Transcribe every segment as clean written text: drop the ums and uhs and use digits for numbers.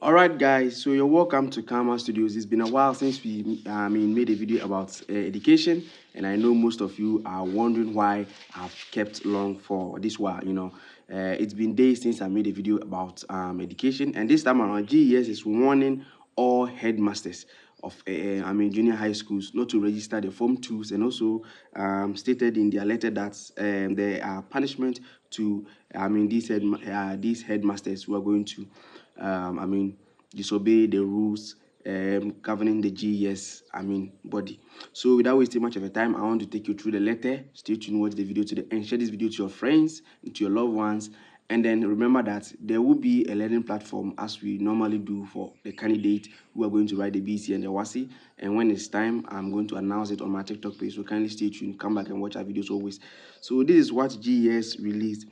Alright guys, so you're welcome to Karma Studios. It's been a while since we made a video about education, and I know most of you are wondering why I've kept long for this while. It's been days since I made a video about education, and this time around GES is warning all headmasters of junior high schools not to register the form 2s, and also stated in their letter that there are punishment to these headmasters who are going to disobey the rules governing the GES body. So without wasting much of your time, I want to take you through the letter. Stay tuned, watch the video to the end, share this video to your friends and to your loved ones. And then remember that there will be a learning platform as we normally do for the candidate who are going to write the BC and the WASSECE. And when it's time, I'm going to announce it on my TikTok page. So kindly stay tuned, come back and watch our videos always. So this is what GES released.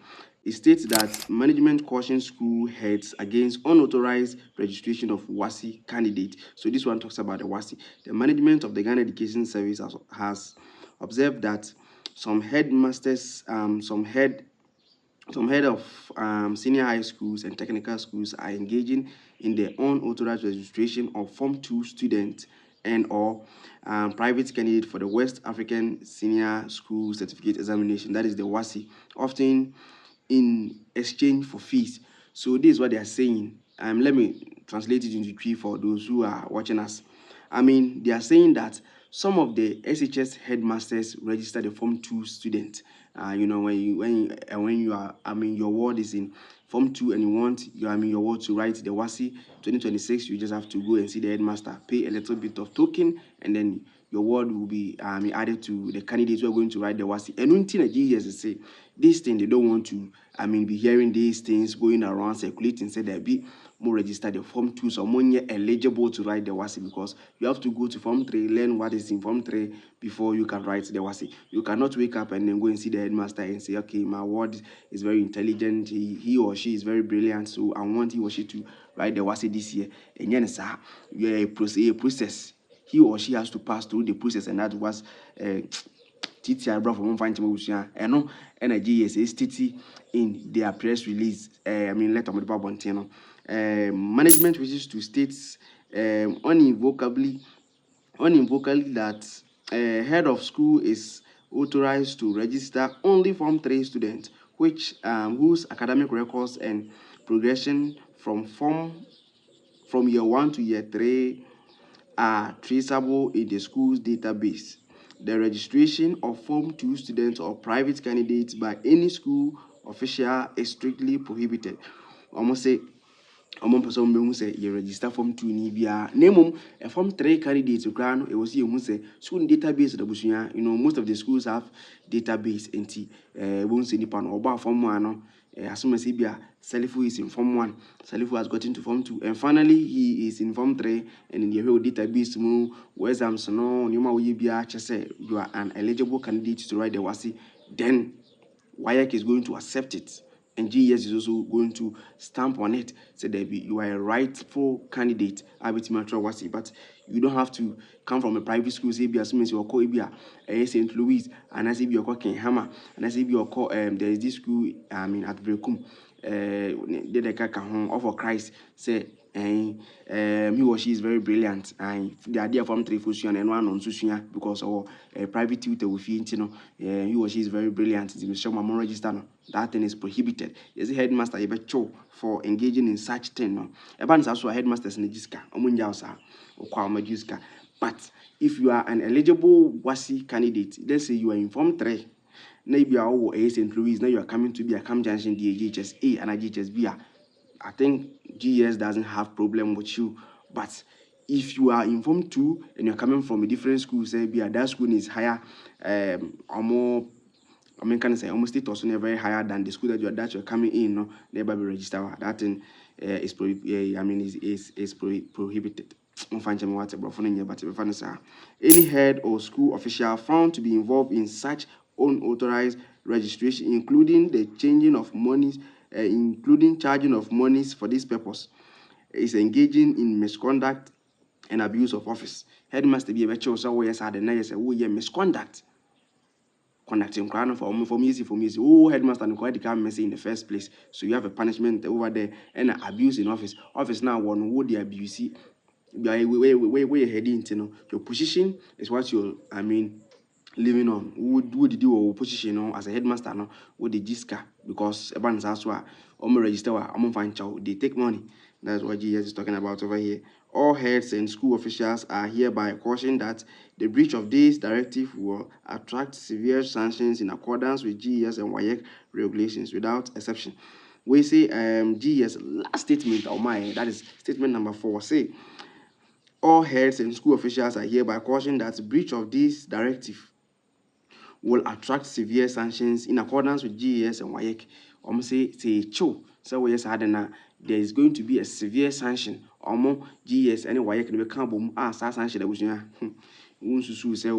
It states that management cautions school heads against unauthorized registration of WASSECE candidate. So this one talks about the WASSECE. The management of the Ghana Education Service has observed that some headmasters, some head of senior high schools and technical schools are engaging in the unauthorized registration of Form 2 students and or private candidate for the West African Senior School Certificate Examination, that is the WASSECE, often in exchange for fees. So this is what they are saying. Let me translate it into Twi for those who are watching us. They are saying that some of the SHS headmasters register the Form 2 student. When you are, your ward is in Form 2 and you want your ward to write the WASSECE 2026, you just have to go and see the headmaster, pay a little bit of token, and then your word will be added to the candidates who are going to write the WASSECE. And one thing that GES say, this thing, they don't want to, be hearing these things going around circulating, say there be more register the Form 2, so more eligible to write the WASSECE, because you have to go to Form 3, learn what is in Form 3 before you can write the WASSECE. You cannot wake up and then go and see the headmaster and say, okay, my ward is very intelligent, he or she is very brilliant, so I want he or she to write the WASSECE this year. And then, sir, you are a process. He or she has to pass through the process, and that was TTI bro from one and GES is TT in their press release. Letter of the management wishes to state unequivocally that head of school is authorized to register only Form 3 students, whose academic records and progression from year 1 to year 3 are traceable in the school's database. The registration of Form 2 students or private candidates by any school official is strictly prohibited. Almost say, person who say you register Form 2 ni bia. Name a Form 3 candidates grant it was you say school database the busunya. Most of the schools have database won't say nipan or Form 1. As soon as Salifu is in Form 1, Salifu has gotten to Form 2, and finally he is in Form 3, and in the whole database, where's no, you are an eligible candidate to write the WASSECE, then WAEC is going to accept it, and GES is also going to stamp on it, say that you are a rightful candidate, WASSECE, but you don't have to come from a private school, say, as soon as you call St. Louis, and as if you're calling Hammer, and as if you're call, there is this school, at Brekum, of Christ, say, he or she is very brilliant, and the idea from 3 fusion and 1 on Susia, because of a private tutor with he or she is very brilliant. The register, that thing is prohibited. Is a headmaster a for engaging in such thing? A band also a headmaster's in Jiska, Omunjausa, or Kwamajuska. But if you are an eligible WASSECE candidate, let's say you are in Form 3, maybe a St. Louis, now you are coming to be a Cam Junction GHSA and a GHSB. I think GES doesn't have problem with you, but if you are in Form 2 and you're coming from a different school, say that school is higher, or more, almost status very higher than the school that you're coming in, no, never be registered. That thing is prohibited. Any head or school official found to be involved in such unauthorized registration, including the changing of monies, including charging of monies for this purpose, is engaging in misconduct and abuse of office. Headmaster be a virtual so yes, I deny say, oh yeah, misconduct. conducting crime for me. Oh, headmaster and quite the messy in the first place. So you have a punishment over there and abuse in office. Office now one would the abuse. Where you're heading into, your position is what you're, living on. Who did you position, as a headmaster, no, with the GISCA, because a band as well, register, find child, they take money. That's what GES is talking about over here. All heads and school officials are hereby cautioned that the breach of this directive will attract severe sanctions in accordance with GES and WAEC regulations without exception. We say GES last statement of mine, that is statement number 4, say all heads and school officials are hereby cautioned that breach of this directive will attract severe sanctions in accordance with GES and WAEC. Say cho. So yes, there is going to be a severe sanction. GES and WAEC and we can't boom sanction that was say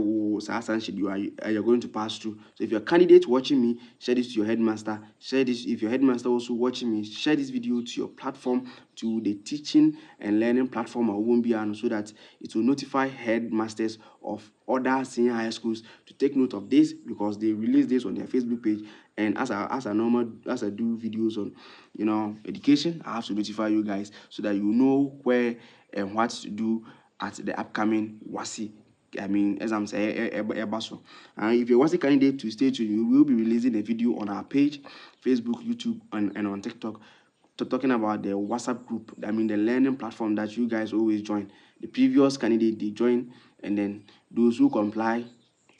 sanction you are going to pass through. So if you're a candidate watching me, share this to your headmaster. Share this if your headmaster also watching me, share this video to your platform, to the teaching and learning platform or won't be so that it will notify headmasters of other senior high schools to take note of this, because they release this on their Facebook page. And as I do videos on education, I have to notify you guys so that you know where and what to do at the upcoming WASSECE. Exams. If you're WASSECE candidate, to stay tuned, we will be releasing a video on our page, Facebook, YouTube, and on TikTok, talking about the WhatsApp group. The learning platform that you guys always join. The previous candidate, they join, and then those who comply,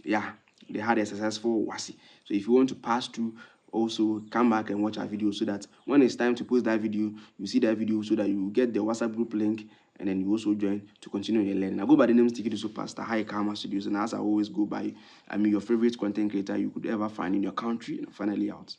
they had a successful WASSECE. So if you want to pass through, also come back and watch our video, so that when it's time to post that video, you see that video, so that you get the WhatsApp group link, and then you also join to continue your learning. I go by the name Sticky to Superstar, High Karma Studios, and as I always go by, your favorite content creator you could ever find in your country. And finally out.